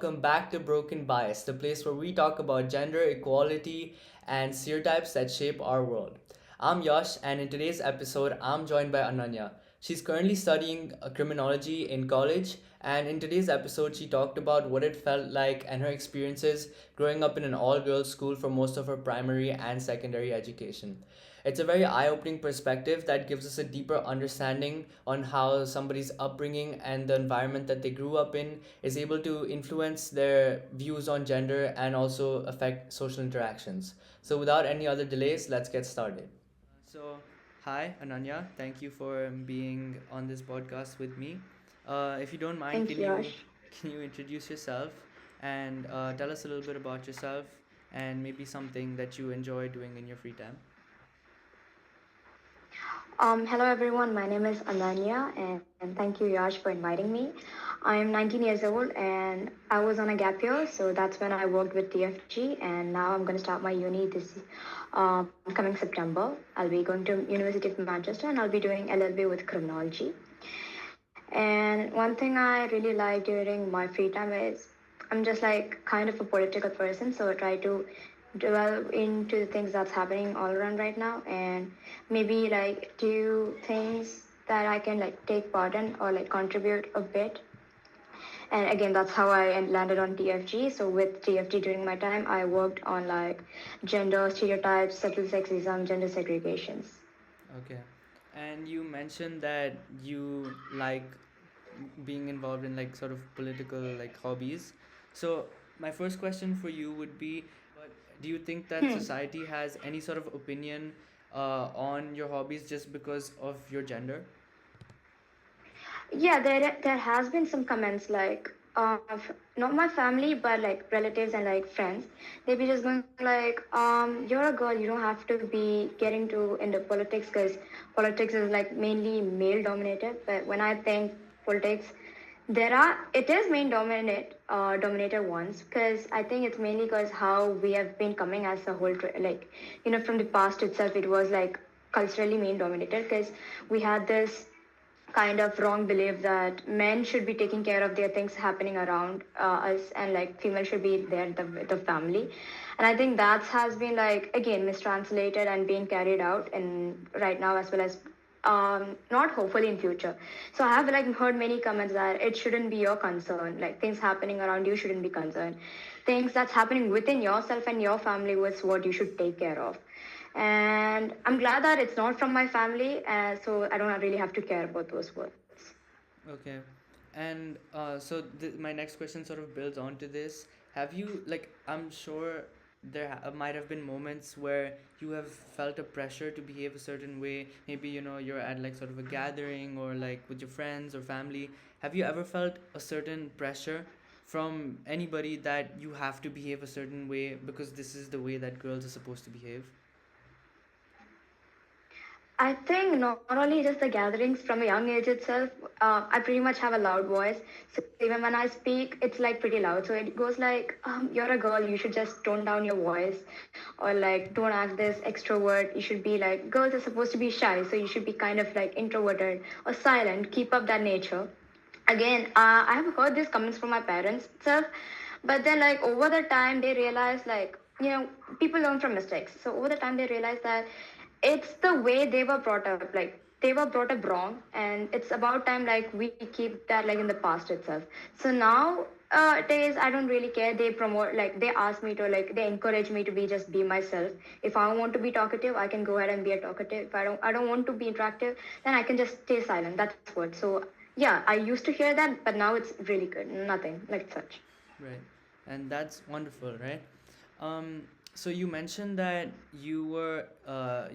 welcome back to Broken Bias, the place where we talk about gender equality and stereotypes that shape our world. I'm Yash, and in today's episode, I'm joined by Ananya. She's currently studying criminology in college, and in today's episode, she talked about what it felt like and her experiences growing up in an all girls school for most of her primary and secondary education. It's a very eye opening perspective that gives us a deeper understanding on how somebody's upbringing and the environment that they grew up in is able to influence their views on gender and also affect social interactions. So, without any other delays, let's get started. So, hi, Ananya. Thank you for being on this podcast with me. If you don't mind, Thank can you, you Yash. can you introduce yourself and tell us a little bit about yourself and maybe something that you enjoy doing in your free time? Hello everyone. My name is Ananya, and thank you, Yash, for inviting me. I am 19 years old, and I was on a gap year, so that's when I worked with TFG, and now I'm going to start my uni this coming September. I'll be going to University of Manchester, and I'll be doing LLB with criminology. And one thing I really like during my free time is I'm just like kind of a political person, so I try to delve into the things that's happening all around right now and maybe like do things that I can like take part in or like contribute a bit. And again, that's how I landed on TFG. So with TFG during my time, I worked on like gender stereotypes, subtle sexism, gender segregations. Okay. And you mentioned that you like being involved in like sort of political like hobbies. So my first question for you would be, do you think that Hmm. society has any sort of opinion on your hobbies just because of your gender? Yeah, there has been some comments like not my family but like relatives and like friends. They be just going like, you're a girl, you don't have to be getting to into politics because politics is like mainly male dominated. But when I think politics, it is main dominated ones because I think it's mainly because how we have been coming as a whole like from the past itself it was like culturally main dominated because we had this kind of wrong belief that men should be taking care of their things happening around us and like female should be there the family, and I think that has been like again mistranslated and being carried out in right now as well as not hopefully in future. So I have like heard many comments that it shouldn't be your concern, like things happening around you shouldn't be concerned, things that's happening within yourself and your family was what you should take care of. And I'm glad that it's not from my family, so I don't really have to care about those words. Okay. And my next question sort of builds onto this. Have you, like, I'm sure might have been moments where you have felt a pressure to behave a certain way. Maybe, you're at like sort of a gathering or like with your friends or family. Have you ever felt a certain pressure from anybody that you have to behave a certain way because this is the way that girls are supposed to behave? I think not only just the gatherings from a young age itself, I pretty much have a loud voice. So even when I speak, it's like pretty loud. So it goes like, you're a girl, you should just tone down your voice, or like, don't act this extrovert. You should be like, girls are supposed to be shy, so you should be kind of like introverted or silent. Keep up that nature. Again, I have heard these comments from my parents itself, but then like over the time they realize like people learn from mistakes. So over the time they realize that it's the way they were brought up, like they were brought up wrong, and it's about time like we keep that like in the past itself. So now it is I don't really care. They promote like they ask me to like they encourage me to be just be myself. If I want to be talkative, I can go ahead and be a talkative. If I don't want to be interactive, then I can just stay silent. That's what. So yeah, I used to hear that, but now it's really good. Nothing like such. Right. And that's wonderful, right? Um, so you mentioned that you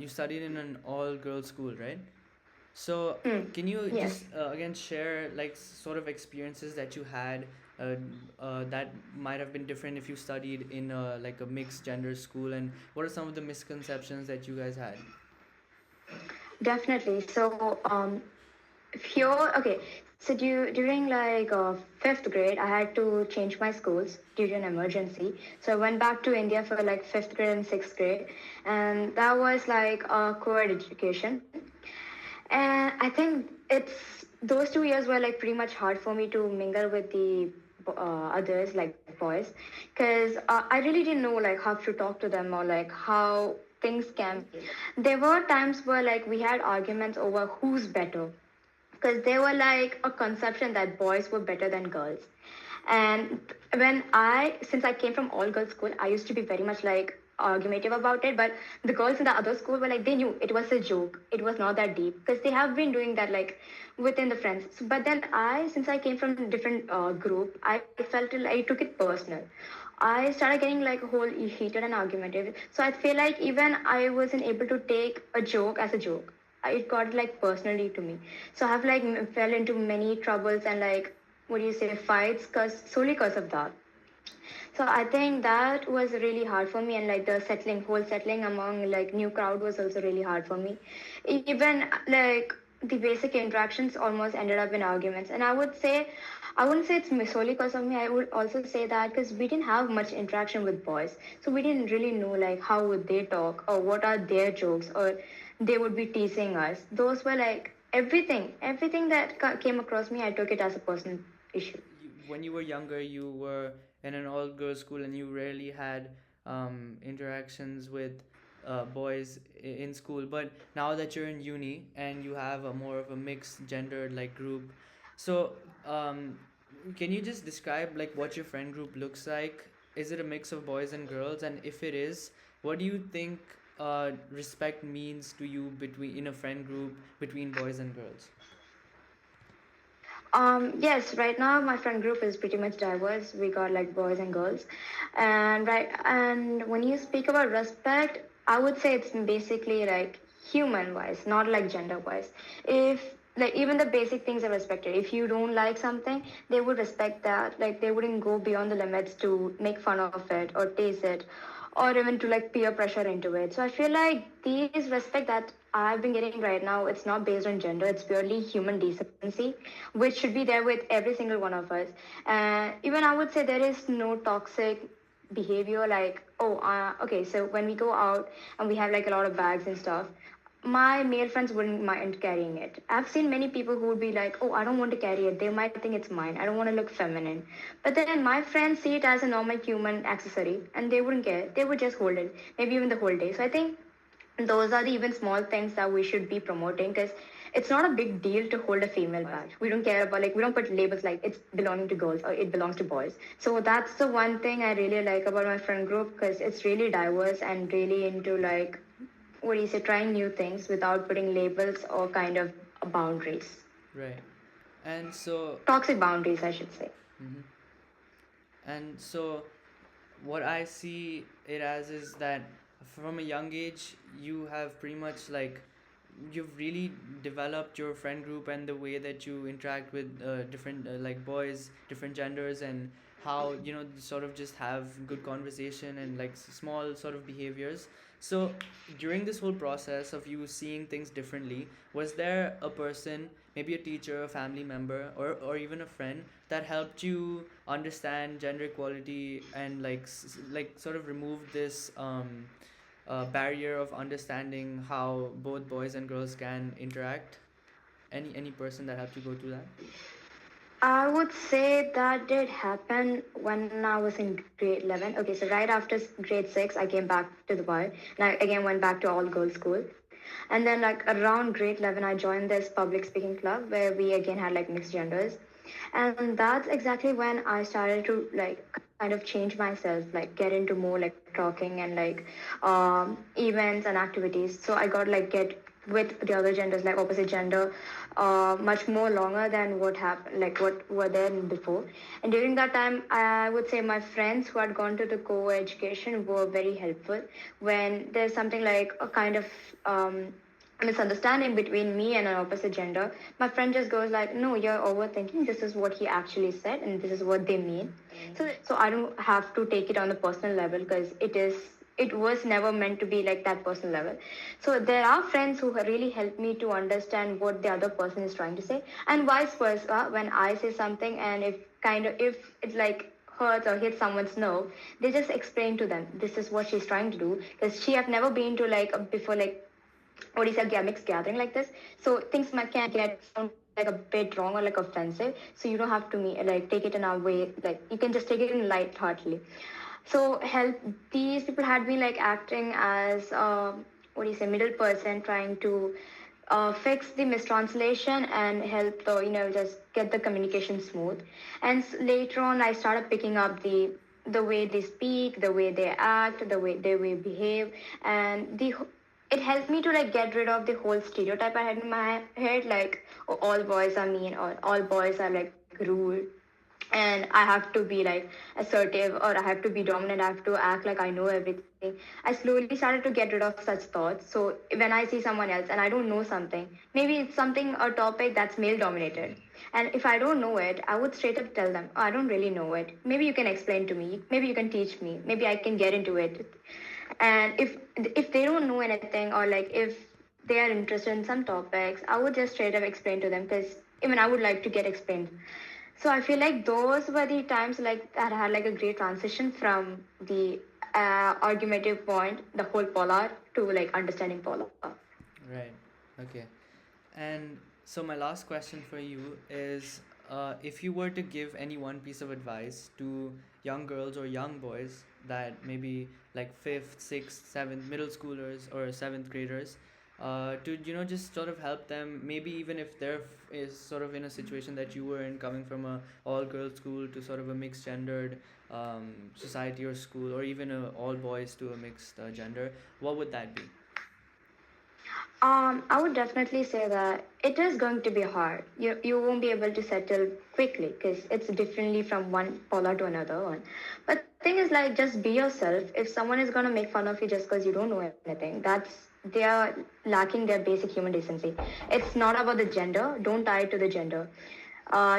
studied in an all girls school, right? So Hmm. can you Yes. just again share like sort of experiences that you had that might have been different if you studied in like a mixed gender school, and what are some of the misconceptions that you guys had? Definitely. So, here, okay. So, during like fifth grade, I had to change my schools due to an emergency. So, I went back to India for like fifth grade and sixth grade, and that was like a co-ed education. And I think it's those 2 years were like pretty much hard for me to mingle with the others like boys, because I really didn't know like how to talk to them or like how things can. There were times where like we had arguments over who's better, because there were like a conception that boys were better than girls. And since I came from all girls school, I used to be very much like argumentative about it. But the girls in the other school were like, they knew it was a joke. It was not that deep, because they have been doing that like within the friends. So, but then since I came from a different group, I felt like I took it personal. I started getting like whole heated and argumentative. So I feel like even I wasn't able to take a joke as a joke. It got like personally to me. So I have like fell into many troubles and like, what do you say, fights, cause solely cause of that. So I think that was really hard for me, and like the whole settling among like new crowd was also really hard for me. Even like the basic interactions almost ended up in arguments, and I wouldn't say it's solely because of me. I would also say that because we didn't have much interaction with boys, so we didn't really know like how would they talk or what are their jokes, or they would be teasing us. Those were like everything that came across me. I took it as a personal issue. When you were younger, you were in an all girls school and you rarely had interactions with boys in school. But now that you're in uni and you have a more of a mixed gendered like group, so can you just describe like what your friend group looks like? Is it a mix of boys and girls? And if it is, what do you think respect means to you between in a friend group between boys and girls? Yes, right now my friend group is pretty much diverse. We got like boys and girls. And when you speak about respect, I would say it's basically like human wise, not like gender wise. If like even the basic things are respected. If you don't like something, they would respect that. Like they wouldn't go beyond the limits to make fun of it or tease it or even to like peer pressure into it. So I feel like these respect that I've been getting right now, it's not based on gender, it's purely human decency, which should be there with every single one of us. Even I would say there is no toxic behavior like, oh, okay, so when we go out and we have like a lot of bags and stuff, my male friends wouldn't mind carrying it. I've seen many people who would be like, oh, I don't want to carry it. They might think it's mine. I don't want to look feminine. But then my friends see it as a normal human accessory and they wouldn't care. They would just hold it, maybe even the whole day. So I think those are the even small things that we should be promoting, because it's not a big deal to hold a female badge. We don't care about like we don't put labels like it's belonging to girls or it belongs to boys. So that's the one thing I really like about my friend group, because it's really diverse and really into like, what do you say, trying new things without putting labels or kind of boundaries, Right. And so toxic boundaries, I should say. mhm. And so, what I see it as is that from a young age, you have pretty much like you've really developed your friend group and the way that you interact with different like boys, different genders, and how sort of just have good conversation and like small sort of behaviors. So during this whole process of you seeing things differently, was there a person, maybe a teacher, a family member, or even a friend that helped you understand gender equality and like like sort of remove this barrier of understanding how both boys and girls can interact? Any person that helped you go through that? I would say that did happen when I was in grade 11. Okay, so right after grade 6, I came back to Dubai. And I again went back to all girls school. And then, like, around grade 11, I joined this public speaking club where we again had like mixed genders. And that's exactly when I started to like kind of change myself, like get into more like talking and like events and activities. So I got like get with the other genders, like opposite gender, much more longer than what happened, like what were there before. And during that time, I would say my friends who had gone to the co-education were very helpful. When there's something like a kind of misunderstanding between me and an opposite gender, my friend just goes like, no, you're overthinking, this is what he actually said and this is what they mean. So I don't have to take it on the personal level, because it was never meant to be like that personal level. So there are friends who really help me to understand what the other person is trying to say, and vice versa. When I say something and if it like hurts or hits someone's nerve, they just explain to them this is what she's trying to do, because she have never been to like before like, what is a mixed gathering like this. So things might can get like a bit wrong or like offensive, so you don't have to like take it in a way, like you can just take it in light-heartedly. So help these people had been like acting as what do you say, middle person, trying to fix the mistranslation and help the just get the communication smooth. And later on, I started picking up the way they speak, the way they act, the way they will behave, and it helped me to like get rid of the whole stereotype I had in my head, like, oh, all boys are mean or all boys are like rude and I have to be like assertive or I have to be dominant, I have to act like I know everything. I slowly started to get rid of such thoughts. So when I see someone else and I don't know something, maybe it's something, a topic that's male dominated, and if I don't know it, I would straight up tell them, oh, I don't really know it, maybe you can explain to me, maybe you can teach me, maybe I can get into it. And if they don't know anything, or like if they are interested in some topics, I would just straight up explain to them, because even I would like to get explained. So I feel like those were the times like that had like a great transition from the argumentative point, the whole polar, to like understanding polar. Right. Okay. And so my last question for you is, if you were to give any one piece of advice to young girls or young boys that maybe like fifth, sixth, seventh, middle schoolers or seventh graders, to just sort of help them, maybe even if they're is sort of in a situation that you were in, coming from a all girls school to sort of a mixed gendered society or school, or even a all boys to a mixed gender, what would that be? I would definitely say that it is going to be hard. You won't be able to settle quickly because it's differently from one polar to another one. But the thing is, like, just be yourself. If someone is gonna make fun of you just because you don't know anything, they are lacking their basic human decency. It's not about the gender. Don't tie it to the gender.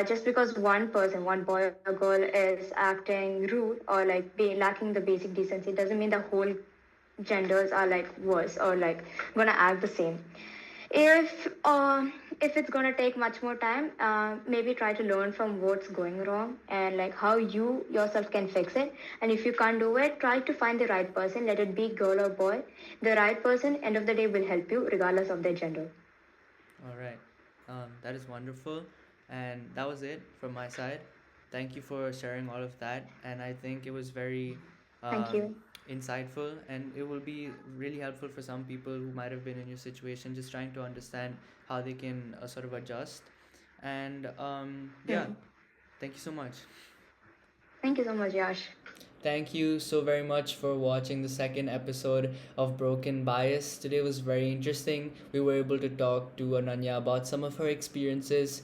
Just because one person, one boy or girl, is acting rude or like be lacking the basic decency, doesn't mean the whole genders are like worse or like gonna act the same. If it's gonna take much more time, maybe try to learn from what's going wrong and like how you yourself can fix it. And if you can't do it, try to find the right person, let it be girl or boy. The right person end of the day will help you regardless of their gender. All right. That is wonderful. And that was it from my side. Thank you for sharing all of that. And I think it was very Thank um, you. insightful, and it will be really helpful for some people who might have been in your situation, just trying to understand how they can sort of adjust. And yeah, Hmm. thank you so much. Thank you so much, Yash. Thank you so very much for watching the second episode of Broken Bias. Today was very interesting. We were able to talk to Ananya about some of her experiences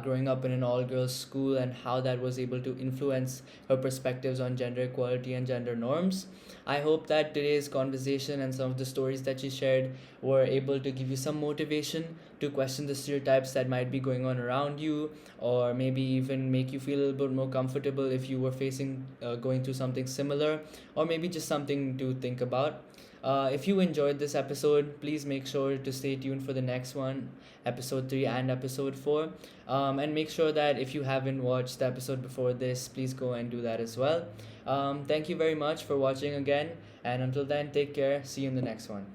growing up in an all girls school and how that was able to influence her perspectives on gender equality and gender norms. I hope that today's conversation and some of the stories that she shared were able to give you some motivation to question the stereotypes that might be going on around you, or maybe even make you feel a little bit more comfortable if you were facing going through something similar, or maybe just something to think about. If you enjoyed this episode, please make sure to stay tuned for the next one, episode 3 and episode 4. And make sure that if you haven't watched the episode before this, please go and do that as well. Thank you very much for watching again, and until then, take care. See you in the next one.